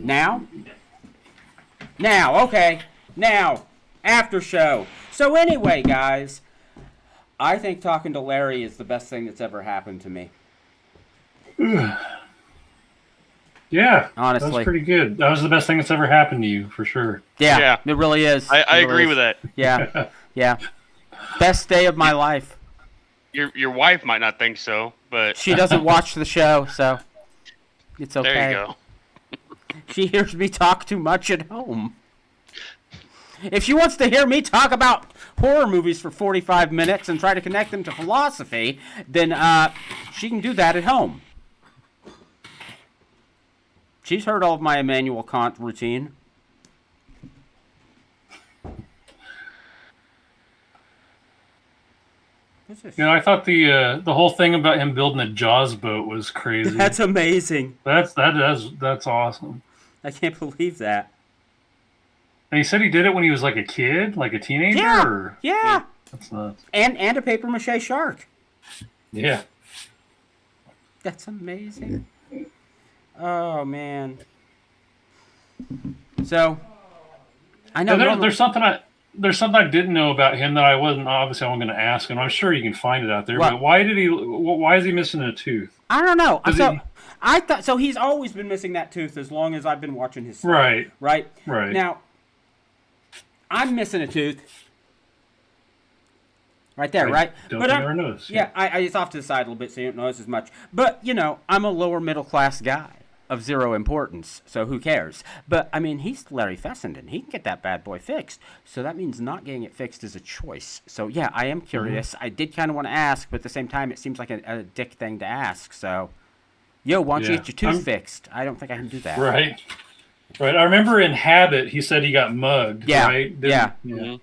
Now? Now, okay. Now, after show. So anyway, guys, I think talking to Larry is the best thing that's ever happened to me. Yeah, honestly, that was pretty good. That was the best thing that's ever happened to you, for sure. Yeah. It really is. I agree with that. Yeah, yeah. Best day of my life. Your wife might not think so, but she doesn't watch the show, so it's okay. There you go. She hears me talk too much at home. If she wants to hear me talk about horror movies for 45 minutes and try to connect them to philosophy, then she can do that at home. She's heard all of my Immanuel Kant routine. I thought the whole thing about him building a Jaws boat was crazy. That's amazing. That's awesome. I can't believe that. And he said he did it when he was like a kid, like a teenager? Yeah, yeah. That's nuts. And a papier-mâché shark. Yeah. That's amazing. Oh, man. So, I know... There's something I didn't know about him that I wasn't going to ask, and I'm sure you can find it out there. What? But why is he missing a tooth? I don't know. So he's always been missing that tooth as long as I've been watching his stuff. Right. Right. Now, I'm missing a tooth. Right there, right? Don't think I ever noticed. Yeah, it's off to the side a little bit so you don't notice as much. But, I'm a lower middle class guy of zero importance, so who cares? But, I mean, he's Larry Fessenden. He can get that bad boy fixed. So that means not getting it fixed is a choice. So, yeah, I am curious. Mm-hmm. I did kind of want to ask, but at the same time, it seems like a dick thing to ask. So, why don't you get your tooth fixed? I don't think I can do that. Right. I remember in Habit, he said he got mugged, right? Yeah. Mm-hmm.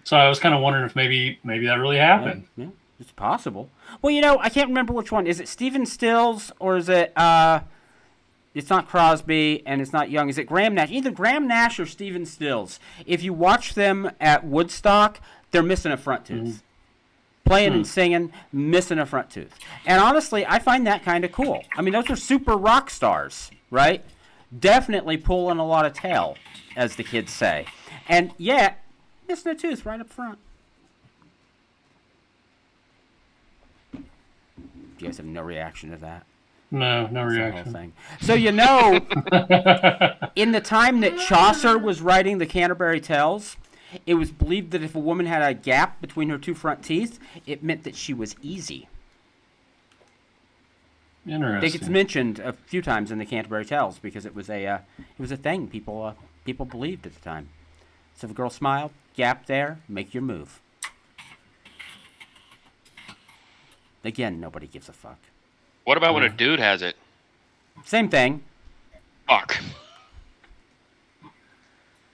So I was kind of wondering if maybe that really happened. Yeah, it's possible. Well, I can't remember which one. Is it Stephen Stills or is it... It's not Crosby, and it's not Young. Is it Graham Nash? Either Graham Nash or Stephen Stills. If you watch them at Woodstock, they're missing a front tooth. Mm-hmm. Playing and singing, missing a front tooth. And honestly, I find that kind of cool. I mean, those are super rock stars, right? Definitely pulling a lot of tail, as the kids say. And yet, missing a tooth right up front. You guys have no reaction to that? No reaction. So, in the time that Chaucer was writing the Canterbury Tales, it was believed that if a woman had a gap between her two front teeth, it meant that she was easy. Interesting. I think it's mentioned a few times in the Canterbury Tales because it was a thing people believed at the time. So if a girl smiled, gap there, make your move. Again, nobody gives a fuck. What about when a dude has it? Same thing. Fuck.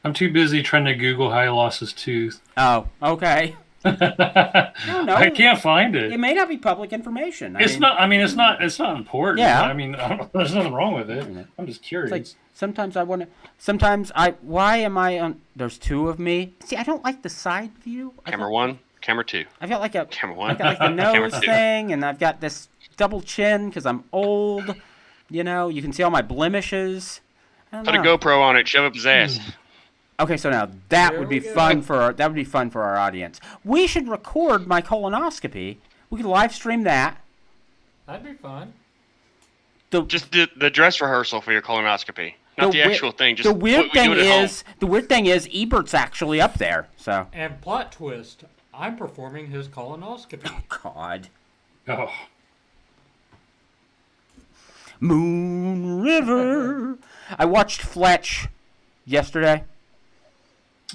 I'm too busy trying to Google how he lost his tooth. Oh, okay. No, I can't find it. It may not be public information. It's not important. Yeah. I mean, there's nothing wrong with it. I'm just curious. Like, sometimes why am I on, there's two of me. See, I don't like the side view. Camera one, camera two. I've got like camera one. I've got like the nose thing, and I've got this double chin because I'm old. You can see all my blemishes. Put a GoPro on it, shove up his ass. Okay, so now that would be fun for our audience. We should record my colonoscopy. We could live stream that. That'd be fun. Just the dress rehearsal for your colonoscopy, not the actual thing. Just the weird thing is Ebert's actually up there. So and plot twist, I'm performing his colonoscopy. Oh God. Oh. Moon River. I watched Fletch yesterday.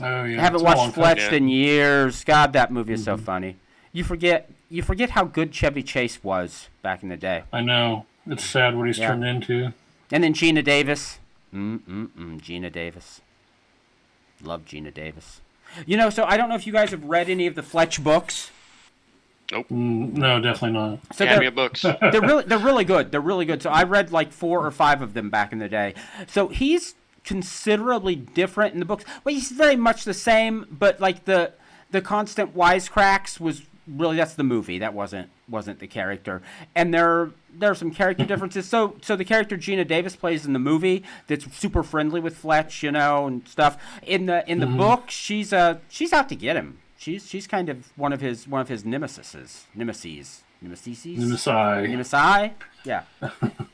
Oh yeah. I haven't watched Fletched in years. God, that movie is so funny. You forget how good Chevy Chase was back in the day. I know. It's sad what he's turned into. And then Gina Davis. Gina Davis. Love Gina Davis. So I don't know if you guys have read any of the Fletch books. Nope. No, definitely not. So Academy of books. They're really good. They're really good. So I read like 4 or 5 of them back in the day. So he's considerably different in the books. Well, he's very much the same, but like the constant wisecracks was really that's the movie. That wasn't the character. And there are some character differences. So the character Gina Davis plays in the movie that's super friendly with Fletch, and stuff. In the book, she's out to get him. She's kind of one of his nemesis. Yeah.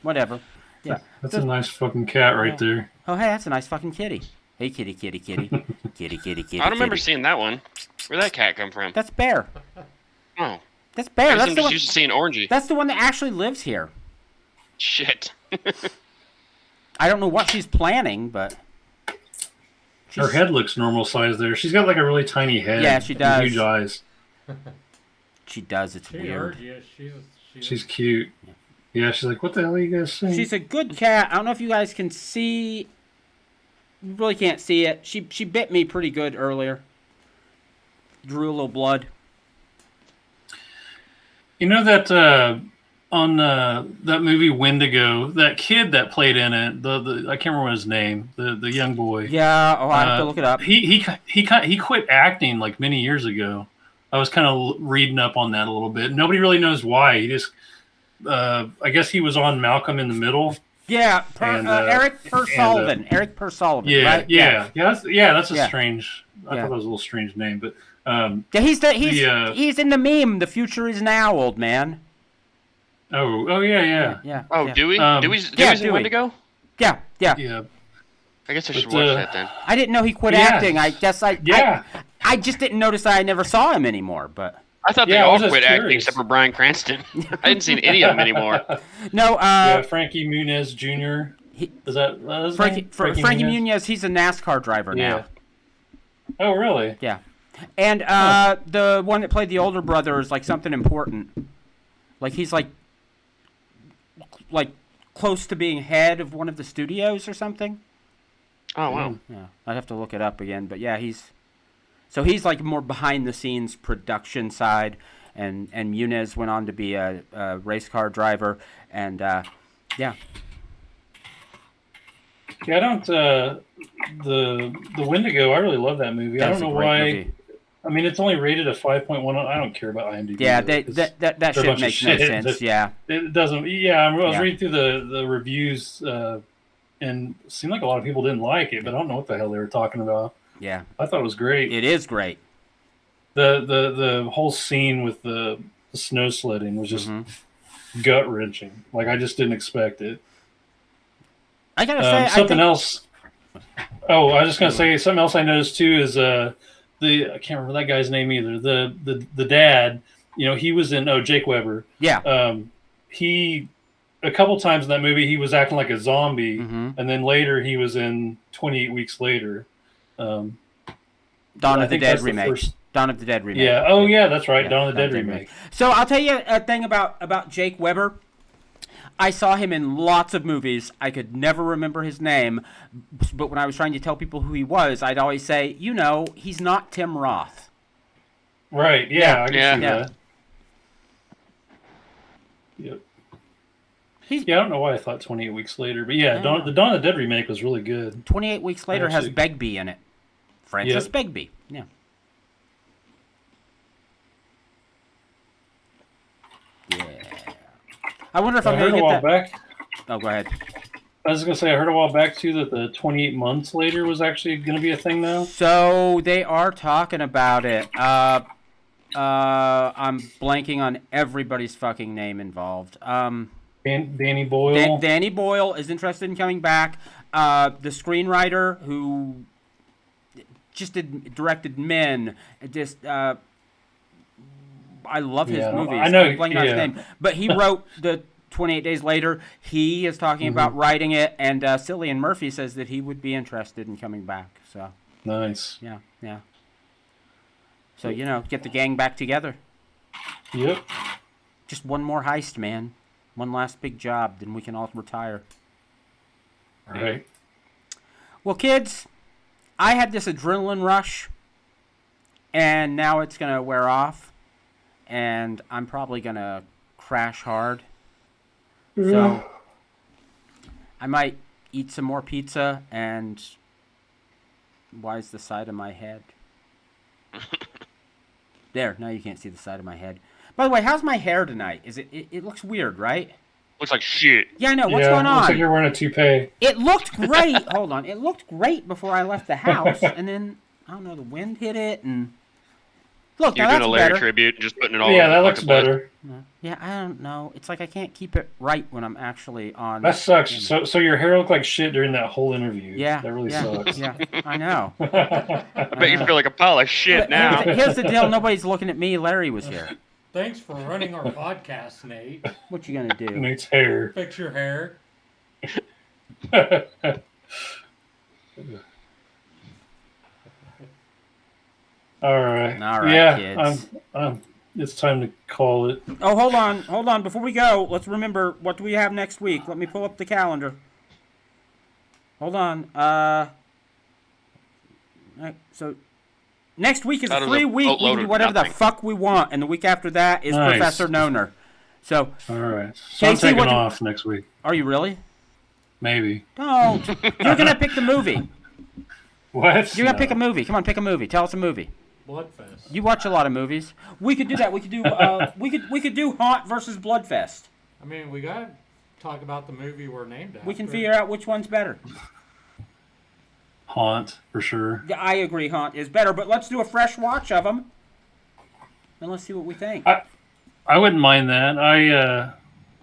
Whatever. Yeah. That's a nice fucking cat right there. Oh, hey, that's a nice fucking kitty. Hey, kitty. kitty. I don't remember seeing that one. Where'd that cat come from? That's Bear. Oh. That's Bear. I'm just used to seeing Orangey. That's the one that actually lives here. Shit. I don't know what she's planning, but... Her head looks normal size there. She's got like a really tiny head. Yeah, she does. Huge eyes. She does. It's weird. She's cute. Yeah, she's like, what the hell are you guys saying? She's a good cat. I don't know if you guys can see... You really can't see it. She bit me pretty good earlier. Drew a little blood. You know that on that movie Wendigo, that kid that played in it, the I can't remember his name, the young boy. Yeah, I have to look it up. He quit acting like many years ago. I was kind of reading up on that a little bit. Nobody really knows why. He just, I guess he was on Malcolm in the Middle. Yeah, Eric Persullivan. Eric Persullivan. Yeah, right? yeah. That's a strange. I thought that was a little strange name, but he's in the meme. The future is now, old man. Oh yeah. Oh, yeah. Dewey? Dewey's in Wendigo? Yeah. I guess I should watch that then. I didn't know he quit acting. I guess I just didn't notice I never saw him anymore, but. I thought they all quit acting except for Bryan Cranston. I hadn't seen any of them anymore. No, Frankie Muniz Jr. Is that his name? Frankie Muniz, he's a NASCAR driver now. Oh, really? Yeah. And the one that played the older brother is like something important. Like he's like close to being head of one of the studios or something. Oh, wow. Yeah. I'd have to look it up again, but yeah, he's like more behind the scenes production side, and Muniz went on to be a race car driver, and yeah. Yeah, I don't. The Wendigo, I really love that movie. I don't know why. Movie. I mean, it's only rated a 5.1. I don't care about IMDb. Yeah, that shit makes no sense. Yeah, it doesn't. Yeah, I was reading through the reviews, and it seemed like a lot of people didn't like it, but I don't know what the hell they were talking about. Yeah, I thought it was great. It is great. The whole scene with the snow sledding was just gut wrenching. Like I just didn't expect it. I gotta say something else. Oh, I was just gonna say something else I noticed too is I can't remember that guy's name either. The dad, he was in Jake Weber. Yeah. He a couple times in that movie he was acting like a zombie, and then later he was in 28 Weeks Later. Dawn of the Dead remake. Dawn of the Dead remake. Yeah. Oh yeah, that's right. Dawn of the Dead remake. So I'll tell you a thing about Jake Weber. I saw him in lots of movies. I could never remember his name, but when I was trying to tell people who he was, I'd always say, he's not Tim Roth. Right. Yeah. I can see that. Yep. I don't know why I thought 28 Weeks Later, but the Dawn of the Dead remake was really good. 28 Weeks Later has Begbie in it. Francis Begbie. Yeah. Yeah. I wonder if I'm going to get that. Back. Oh, go ahead. I was going to say, I heard a while back, too, that the 28 Months Later was actually going to be a thing now. So they are talking about it. I'm blanking on everybody's fucking name involved. Danny Boyle. Danny Boyle is interested in coming back. The screenwriter who just directed Men, I love his movies. I know. I'm blanking on his name. But he wrote the 28 Days Later. He is talking about writing it, and Cillian Murphy says that he would be interested in coming back. So nice. Yeah. So, get the gang back together. Yep. Just one more heist, man. One last big job, then we can all retire. All right. Well, kids, I had this adrenaline rush, and now it's going to wear off. And I'm probably going to crash hard. So I might eat some more pizza and why's the side of my head? There, now you can't see the side of my head. By the way, how's my hair tonight? Is it looks weird, right? Looks like shit. Yeah, I know. What's yeah, going on? Looks like you're wearing a toupee. It looked great. Hold on. It looked great before I left the house, and then I don't know. The wind hit it, and look, You're now doing that's a Larry better. tribute and just putting it all. Yeah, over that the looks fucking place. better. Yeah, I don't know. It's like I can't keep it right when I'm actually on. That sucks. camera. So your hair looked like shit during that whole interview. Yeah, That really yeah, sucks. Yeah, I know. I bet you feel like a pile of shit But now. here's the deal. Nobody's looking at me. Larry was here. Thanks for running our podcast, Nate. What you gonna do? Nate's hair. Fix your hair. All right. All right, yeah, kids. it's time to call it. Oh, hold on. Before we go, let's remember what do we have next week. Let me pull up the calendar. Hold on. Right, so next week is That a was a free week. We boatload can do of whatever the nothing. fuck we want, and the week after that is Nice. Professor Noner. So, All right. So I'm Casey, taking what do- off next week. are you really? Maybe. Don't. You're gonna pick the movie. What? You're gonna No. pick a movie. Come on, pick a movie. Tell us a movie. Bloodfest. You watch a lot of movies. We could do that. We could do. We could do Haunt versus Bloodfest. I mean, we gotta talk about the movie we're named after. We can figure out which one's better. Haunt, for sure. Yeah, I agree. Haunt is better, but let's do a fresh watch of them, and let's see what we think. I wouldn't mind that.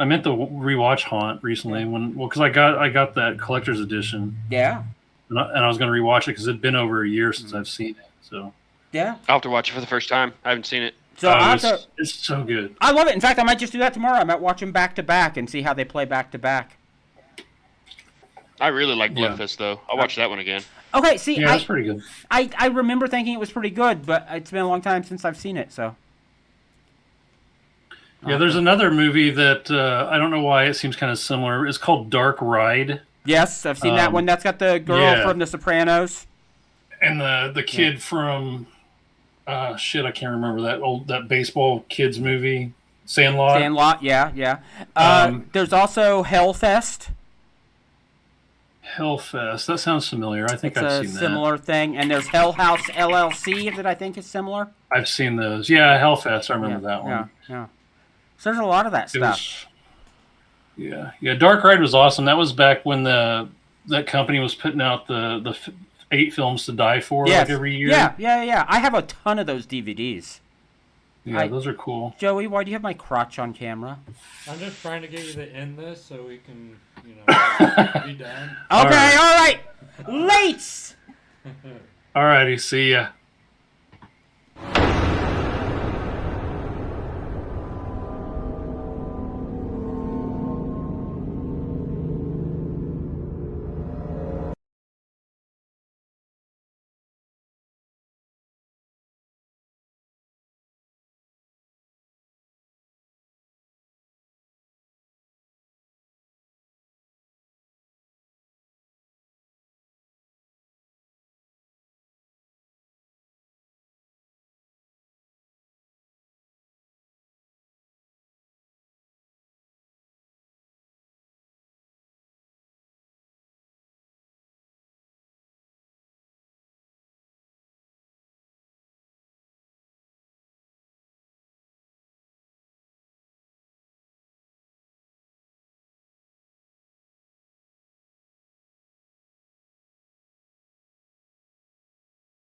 I meant to rewatch Haunt recently because I got that collector's edition, Yeah. and I was going to rewatch it because it'd been over a year since I've seen it. So Yeah. I'll have to watch it for the first time. I haven't seen it. So I have to. it's so good. I love it. In fact, I might just do that tomorrow. I might watch them back to back and see how they play back to back. I really like Yeah. Bloodfest though. I'll watch that one again. Okay. See, Yeah, that's pretty good. I remember thinking it was pretty good, but it's been a long time since I've seen it. So. Yeah, there's another movie that I don't know why it seems kind of similar. It's called Dark Ride, Yes, I've seen that one. That's got the girl yeah. from The Sopranos. and the kid from shit, I can't remember that baseball kids movie, Sandlot. Sandlot. Yeah. There's also Hellfest. Hellfest. That sounds familiar. I think It's I've a seen similar thing. And there's Hell House LLC that I think is similar. that. I've seen those. Yeah, Hellfest. I remember that one. Yeah. So there's a lot of that It stuff. was, yeah. Dark Ride was awesome. That was back when that company was putting out the 8 films to die for like every year. Yeah. I have a ton of those DVDs. Yeah, those are cool. Joey, why do you have my crotch on camera? I'm just trying to get you to end this so we can, be done. Okay, all right. Late. Alrighty, see ya.